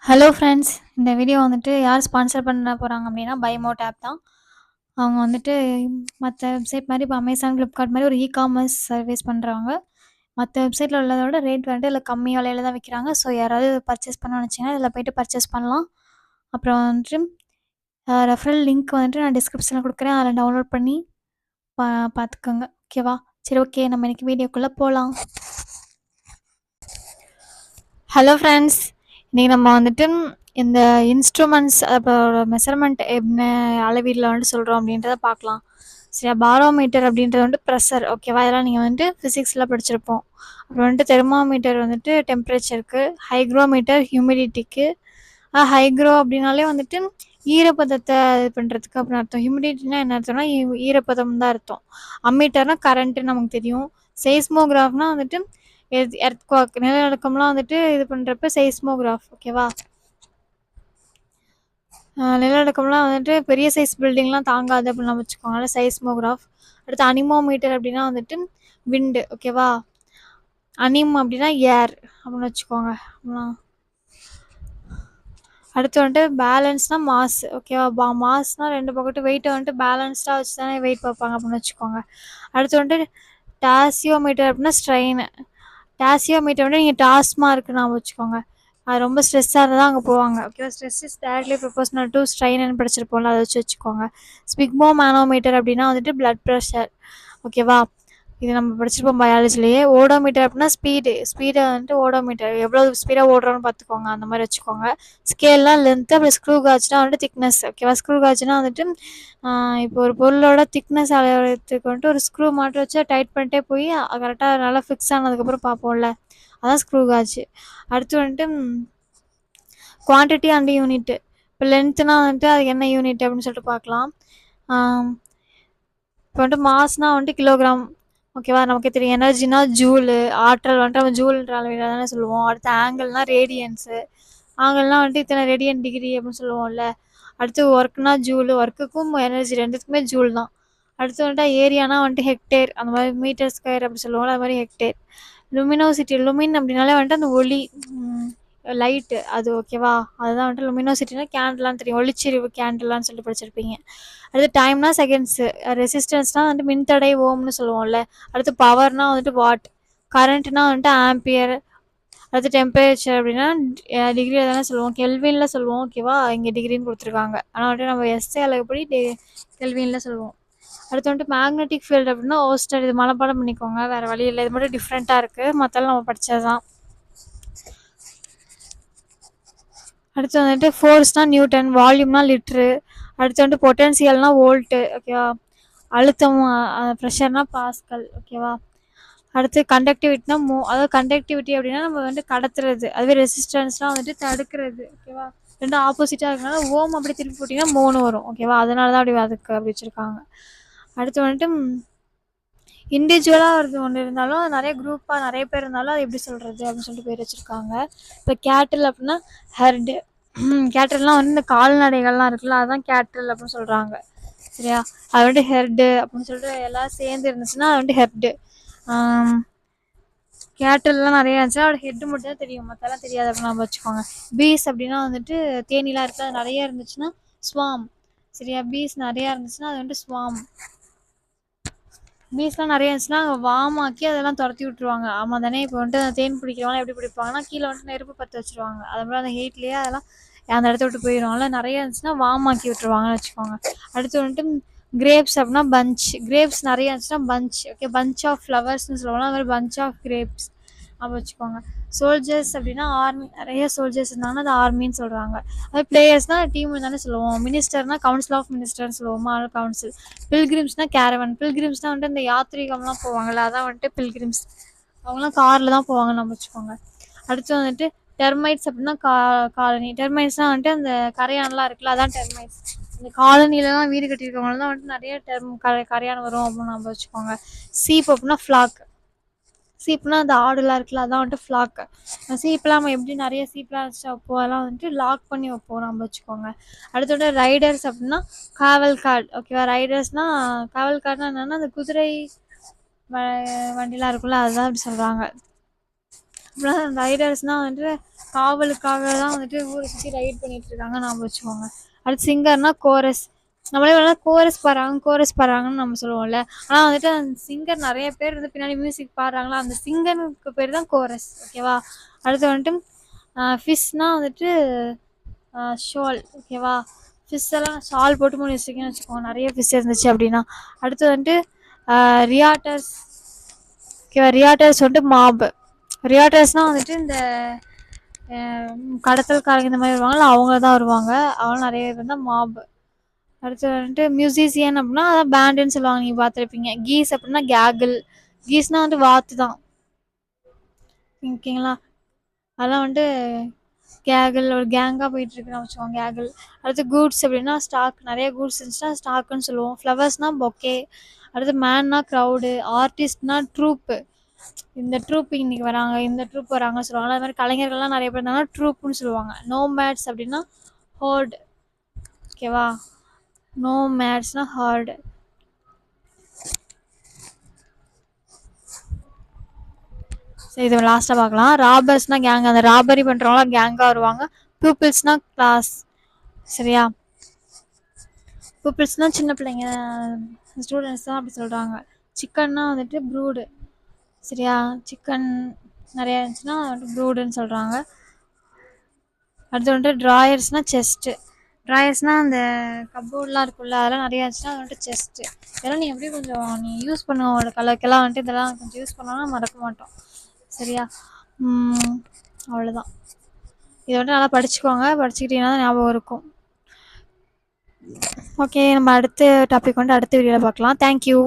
Hello friends. இந்த video வந்துட்டு யார் ஸ்பான்சர் பண்ண போகிறாங்க அப்படின்னா பைமோட் ஆப் தான். அவங்க வந்துட்டு மற்ற வெப்சைட் மாதிரி இப்போ அமேசான், ஃப்ளிப்கார்ட் மாதிரி ஒரு இகாமர்ஸ் சர்வீஸ் பண்ணுறவங்க. மற்ற வெப்சைட்டில் உள்ளதை விட ரேட் வந்துட்டு இதில் கம்மி விலையில தான் விற்கிறாங்க. ஸோ யாராவது பர்ச்சேஸ் பண்ண நினச்சிங்கன்னா இதில் போய்ட்டு பர்ச்சேஸ் பண்ணலாம். அப்புறம் வந்துட்டு ரெஃபரல் லிங்க் வந்துட்டு நான் டிஸ்கிரிப்ஷனில் கொடுக்குறேன். அதில் டவுன்லோட் பண்ணி பார்த்துக்கோங்க. ஓகேவா? சரி, ஓகே, நம்ம இன்றைக்கி வீடியோக்குள்ளே போகலாம். Hello friends. இன்றைக்கி நம்ம வந்துட்டு இந்த இன்ஸ்ட்ருமெண்ட்ஸ் அப்புறம் மெஷர்மெண்ட் என்ன அளவீடில் வந்துட்டு சொல்கிறோம் அப்படின்றத பார்க்கலாம். சரியா? பாரோமீட்டர் அப்படின்றது வந்துட்டு ப்ரெஷர். ஓகேவா? இதெல்லாம் நீங்கள் வந்துட்டு ஃபிசிக்ஸில் படிச்சிருப்போம். அப்புறம் வந்துட்டு தெர்மாமீட்டர் வந்துட்டு டெம்பரேச்சருக்கு, ஹைக்ரோமீட்டர் ஹியூமிடிட்டிக்கு. ஹைக்ரோ அப்படின்னாலே வந்துட்டு ஈரப்பதத்தை இது பண்ணுறதுக்கு அப்படின்னு அர்த்தம். ஹியூமிடிட்டினா என்ன அர்த்தம்னா ஈரப்பதம் தான் அர்த்தம். அம்மீட்டர்னா கரண்ட்டுன்னு நமக்கு தெரியும். செய்ஸ்மோகிராஃப்னா வந்துட்டு எர்த்குவாக் நிலநடுக்கம்லாம் வந்துட்டு இது பண்ணுறப்ப செய்ஸ்மோகிராஃப். ஓகேவா? நிலநடுக்கம்லாம் வந்துட்டு பெரிய சைஸ் பில்டிங்லாம் தாங்காது அப்படின்னு வச்சுக்கோங்க. அதனால் செய்ஸ்மோகிராஃப். அடுத்து அனிமோமீட்டர் அப்படின்னா வந்துட்டு விண்டு. ஓகேவா? அனிம் அப்படின்னா ஏர் அப்படின்னு வச்சுக்கோங்க. அடுத்து வந்துட்டு பேலன்ஸ்னால் மாஸ். ஓகேவா? மாஸ்னால் ரெண்டு பக்கத்து வெயிட்டை வந்துட்டு பேலன்ஸ்டாக வச்சு தானே வெயிட் பார்ப்பாங்க அப்படின்னு வச்சுக்கோங்க. அடுத்து வந்துட்டு டாசியோமீட்டர் அப்படின்னா ஸ்ட்ரெயின். டாசியோமீட்டர் வந்து நீங்கள் டாஸ்மாக இருக்குன்னு வச்சுக்கோங்க. அது ரொம்ப ஸ்ட்ரெஸ்ஸாக இருந்தால் அங்கே போவாங்க. ஓகேவா? Stress is directly proportional to ஸ்ட்ரெயின்னு படிச்சிருப்போம்ல, அதை வச்சுக்கோங்க. ஸ்பிக்மோ மேனோமீட்டர் அப்படின்னா வந்துட்டு பிளட் ப்ரெஷர். ஓகேவா? இது நம்ம படிச்சிருப்போம் பயாலஜிலேயே. ஓடோமீட்டர் அப்படின்னா ஸ்பீடை வந்துட்டு ஓடோமீட்டர் எவ்வளோ ஸ்பீடாக ஓடுறோன்னு பார்த்துக்கோங்க, அந்த மாதிரி வச்சுக்கோங்க. ஸ்கேல்லாம் லென்த்து. அப்புறம் ஸ்க்ரூ காட்ச்னா வந்துட்டு திக்னஸ். ஓகேவா? ஸ்க்ரூ காட்ச்னா வந்துட்டு இப்போ ஒரு பொருளோட திக்னஸ் அளவுறதுக்கு வந்துட்டு ஒரு ஸ்க்ரூ மாட்டி வச்சு டைட் பண்ணிட்டே போய் கரெக்டாக நல்லா ஃபிக்ஸ் ஆனதுக்கப்புறம் பார்ப்போம்ல, அதான் ஸ்க்ரூ காட்ச். அடுத்து வந்துட்டு குவான்டிட்டி அண்ட் யூனிட். இப்போ லென்த்துனா வந்துட்டு அது என்ன யூனிட் அப்படின்னு சொல்லிட்டு பார்க்கலாம். இப்போ வந்துட்டு மாஸ்னால் வந்துட்டு கிலோகிராம். ஓகேவா? நமக்கு தெரியும். எனர்ஜினா ஜூலு. ஆற்றல் வந்துட்டு நம்ம ஜூல்ன்ற அளவில் தானே சொல்லுவோம். அடுத்து ஆங்கிள்னா ரேடியன்ஸு. ஆங்கிள்லாம் வந்துட்டு இத்தனை ரேடியன் டிகிரி அப்படின்னு சொல்லுவோம்ல. அடுத்து ஒர்க்னா ஜூலு. ஒர்க்குக்கும் எனர்ஜி ரெண்டுத்துக்குமே ஜூல் தான். அடுத்து வந்துட்டு ஏரியானா வந்துட்டு ஹெக்டேர். அந்த மாதிரி மீட்டர் ஸ்கொயர் அப்படி சொல்லுவோம்ல, அது மாதிரி ஹெக்டேர். லுமினோசிட்டி. லுமின் அப்படின்னாலே வந்துட்டு அந்த ஒளி, லைட்டு அது. ஓகேவா? அதுதான் வந்துட்டு லுமினோசிட்டினா கேண்டிலான்னு தெரியும். ஒளிச்செறிவு கேண்டிலான்னு சொல்லிட்டு படிச்சிருப்பீங்க. அடுத்து டைம்னா செகண்ட்ஸு. ரெசிஸ்டன்ஸ்னால் வந்துட்டு மின்தடை ஓம்னு சொல்லுவோம்ல. அடுத்து பவர்னா வந்துட்டு வாட். கரண்ட்னா வந்துட்டு ஆம்பியர். அடுத்து டெம்பரேச்சர் அப்படின்னா டிகிரியில் தானே சொல்லுவோம், கெல்வினில் சொல்லுவோம். ஓகேவா? இங்கே டிகிரின்னு கொடுத்துருக்காங்க, ஆனால் வந்துட்டு நம்ம எஸ்ஏ அளவுப்படி கெல்வினில் சொல்லுவோம். அடுத்து வந்துட்டு மேக்னெட்டிக் ஃபீல்டு அப்படின்னா ஓஸ்டர். இது மனப்பாடம் பண்ணிக்கோங்க, வேறு வழி இல்லை. இது மட்டும் டிஃப்ரெண்ட்டாக இருக்குது, மற்றெல்லாம் நம்ம படித்தது தான். அடுத்து வந்துட்டு ஃபோர்ஸ்னால் நியூட்டன். வால்யூம்னா லிட்ரு. அடுத்து வந்துட்டு பொட்டன்சியல்னால் வோல்ட்டு. ஓகேவா? அழுத்தம் ப்ரெஷர்னா பாஸ்கல். ஓகேவா? அடுத்து கண்டக்டிவிட்டினா அதாவது கண்டக்டிவிட்டி அப்படின்னா நம்ம வந்துட்டு கடத்துறது. அதுவே ரெசிஸ்டன்ஸ்னால் வந்துட்டு தடுக்கிறது. ஓகேவா? ரெண்டும் ஆப்போசிட்டாக இருக்கனால ஓம் அப்படி திருப்பி போட்டிங்கன்னா 3 வரும். ஓகேவா? அதனால தான் அப்படி அதுக்கு அப்படி வச்சுருக்காங்க. அடுத்து வந்துட்டு இண்டிவிஜுவலாக ஒன்று இருந்தாலும் நிறைய குரூப்பாக நிறைய பேர் இருந்தாலும் அது எப்படி சொல்கிறது அப்படின்னு சொல்லிட்டு பேர் வச்சுருக்காங்க. இப்போ கேட்டில் அப்படின்னா ஹெர்டு. கேட்டில்லாம் வந்து இந்த கால்நடைகள்லாம் இருக்குல்ல, அதுதான் கேட்டில் அப்படின்னு சொல்கிறாங்க. சரியா? அது வந்துட்டு ஹெர்டு அப்படின்னு சொல்லிட்டு எல்லாம் சேர்ந்து இருந்துச்சுன்னா அது வந்துட்டு ஹெர்டு. கேட்டல்லாம் நிறைய இருந்துச்சுன்னா அதோட ஹெட்டு மட்டும் தான் தெரியும், மற்றெல்லாம் தெரியாது அப்படின்னு நம்ம வச்சுக்கோங்க. பீஸ் அப்படின்னா வந்துட்டு தேனிலாம் இருக்குது, அது நிறையா இருந்துச்சுன்னா ஸ்வாம். சரியா? பீஸ் நிறையா இருந்துச்சுன்னா அது வந்துட்டு ஸ்வாம். பீஸ்லாம் நிறைய இருந்துச்சுன்னா வாமாக்கி அதெல்லாம் துரத்தி விட்ருவாங்க. ஆமாம் தானே? இப்போ வந்துட்டு தேன் பிடிக்கிறவங்களாம் எப்படி பிடிப்பாங்கன்னா கீழே வந்துட்டு நெருப்பு பற்ற வச்சுருவாங்க. அது மாதிரி அந்த ஹீட்லேயே அதெல்லாம் அந்த இடத்த விட்டு போயிடும். அதெல்லாம் நிறைய இருந்துச்சுன்னா வாமாக்கி விட்டுருவாங்கன்னு வச்சுக்கோங்க. அடுத்து வந்துட்டு கிரேப்ஸ் அப்படின்னா பஞ்ச். கிரேப்ஸ் நிறைய இருந்துச்சுன்னா பஞ்ச். ஓகே? பஞ்ச் ஆஃப் ஃப்ளவர்ஸ்னு சொல்லுவாங்க, அது மாதிரி பஞ்ச் ஆஃப் கிரேப்ஸ் அப்போ வச்சுக்கோங்க. சோல்ஜர்ஸ் அப்படின்னா ஆர்மி. நிறைய சோல்ஜர்ஸ் இருந்தாங்கன்னா அது ஆர்மின்னு சொல்கிறாங்க. அது பிளேயர்ஸ்னால் டீம் தானே சொல்லுவோம். மினிஸ்டர்னால் கவுன்சில் ஆஃப் மினிஸ்டர்னு சொல்லுவோம், மால் கவுன்சில். பில்கிரிம்ஸ்னால் கேரவன். பில்கிரிம்ஸ்னால் வந்துட்டு இந்த யாத்திரிகம்லாம் போவாங்கள்ல, அதான் வந்துட்டு பில்கிரிம்ஸ். அவங்களாம் காரில் தான் போவாங்கன்னு நம்ம வச்சுக்கோங்க. அடுத்து வந்துட்டு டெர்மைட்ஸ் அப்படின்னா காலனி. டெர்மைட்ஸ்னால் வந்துட்டு அந்த கரையான்லாம் இருக்குல்ல, அதான் டெர்மைட்ஸ். இந்த காலனிலலாம் வீடு கட்டியிருக்கவங்களாம் தான் வந்துட்டு நிறைய கரையான் வரும் அப்படின்னு நம்ம வச்சுக்கோங்க. சீப் அப்படின்னா ஃப்ளாக். சீப்னா அந்த ஆடுலாம் இருக்குல்ல, அதான் வந்துட்டு ஃப்ளாக்கு. சீப்லாம் நம்ம எப்படி நிறைய சீப்லாம் வச்சு வைப்போம், அதெல்லாம் வந்துட்டு லாக் பண்ணி வைப்போம் நம்ம வச்சுக்கோங்க. அடுத்தோட ரைடர்ஸ் அப்படின்னா காவல் கார்டு. ஓகேவா? ரைடர்ஸ்னால் காவல் கார்டுனா என்னென்னா அந்த குதிரை வண்டிலாம் இருக்குல்ல, அதுதான் அப்படி சொல்கிறாங்க. இப்படிலாம் ரைடர்ஸ்னால் வந்துட்டு காவலுக்காக தான் வந்துட்டு ஊரை சுற்றி ரைட் பண்ணிட்டு இருக்காங்க ஞாபகம் வச்சுக்கோங்க. அடுத்து சிங்கர்னா கோரஸ். நம்மளே வேணா கோரஸ் பாடுறாங்கன்னு நம்ம சொல்லுவோம்ல. ஆனால் வந்துட்டு அந்த சிங்கர் நிறைய பேர் வந்து பின்னாடி மியூசிக் பாடுறாங்களா, அந்த சிங்கருக்கு பேர் தான் கோரஸ். ஓகேவா. அடுத்து வந்துட்டு ஃபிஷ்னா வந்துட்டு ஷால். ஓகேவா. ஃபிஷ் எல்லாம் ஷால் போட்டு மூடி வச்சுருக்கேன்னு வச்சுக்கோங்க, நிறைய ஃபிஷ் இருந்துச்சு அப்படின்னா. அடுத்து வந்துட்டு ரியாட்டர்ஸ். ஓகேவா. ரியாட்டர்ஸ் வந்துட்டு மாப். ரியாட்டர்ஸ்னால் வந்துட்டு இந்த கடத்தல்காரங்க இந்த மாதிரி வருவாங்கள்ல, அவங்க தான் வருவாங்க. அவங்க நிறைய பேர் இருந்தால் மாப். அடுத்து வந்துட்டு மியூசிஷியன் அப்படின்னா அதான் பேண்டுன்னு சொல்லுவாங்க, நீங்கள் பார்த்துருப்பீங்க. கீஸ் அப்படின்னா கேகிள். கீஸ்னால் வந்துட்டு வாத்து தான். ஓகேங்களா. அதெல்லாம் வந்துட்டு கேகிள் ஒரு கேங்காக போயிட்டுருக்குன்னு வச்சுக்கோங்க, கேகிள். அடுத்து கூட்ஸ் அப்படின்னா ஸ்டாக். நிறைய கூட்ஸ் இருந்துச்சுன்னா ஸ்டாக்குன்னு சொல்லுவோம். ஃப்ளவர்ஸ்னால் பொக்கே. அடுத்து மேன்னா க்ரௌடு. ஆர்டிஸ்ட்னா ட்ரூப்பு. இந்த ட்ரூப் இன்னைக்கு வராங்க, இந்த ட்ரூப் வராங்கன்னு சொல்லுவாங்க. அது மாதிரி கலைஞர்கள்லாம் நிறைய பேர் இருந்தாங்கன்னா ட்ரூப்புன்னு சொல்லுவாங்க. நோ மேட்ஸ் அப்படின்னா ஹோர்டு. ஓகேவா. நோ மேட்ஸ்னா ஹார்டு. சரி, இது லாஸ்ட்டாக பார்க்கலாம். ராபர்ஸ்னால் கேங். அந்த ராபரி பண்ணுறவங்களாம் கேங்காக வருவாங்க. பீப்புள்ஸ்னால் கிளாஸ். சரியா. பீப்புள்ஸ்னால் சின்ன பிள்ளைங்க, ஸ்டூடெண்ட்ஸ் தான் அப்படி சொல்கிறாங்க. சிக்கன்னா வந்துட்டு ப்ரூடு. சரியா. சிக்கன் நிறையா இருந்துச்சுன்னா வந்துட்டு ப்ரூடுன்னு சொல்கிறாங்க. அடுத்து வந்துட்டு ட்ராயர்ஸ்னால் செஸ்ட்டு. ட்ராயர்ஸ்னால் அந்த கப்போர்ட்லாம் இருக்குல்ல, அதெல்லாம் நிறையா இருந்துச்சுன்னா அது வந்துட்டு செஸ்ட்டு. இதெல்லாம் நீ எப்படி கொஞ்சம் நீ யூஸ் பண்ணுவோம் உங்களோட கலருக்கெல்லாம் வந்துட்டு இதெல்லாம் கொஞ்சம் யூஸ் பண்ணோன்னா மறக்க மாட்டோம். சரியா. அவ்வளோதான். இதை வந்துட்டு நல்லா படிச்சுக்கோங்க. படிச்சுக்கிட்டீங்கன்னா தான் ஞாபகம் இருக்கும். ஓகே, நம்ம அடுத்த டாபிக் வந்துட்டு அடுத்த வீடியோவில் பார்க்கலாம். தேங்க்யூ.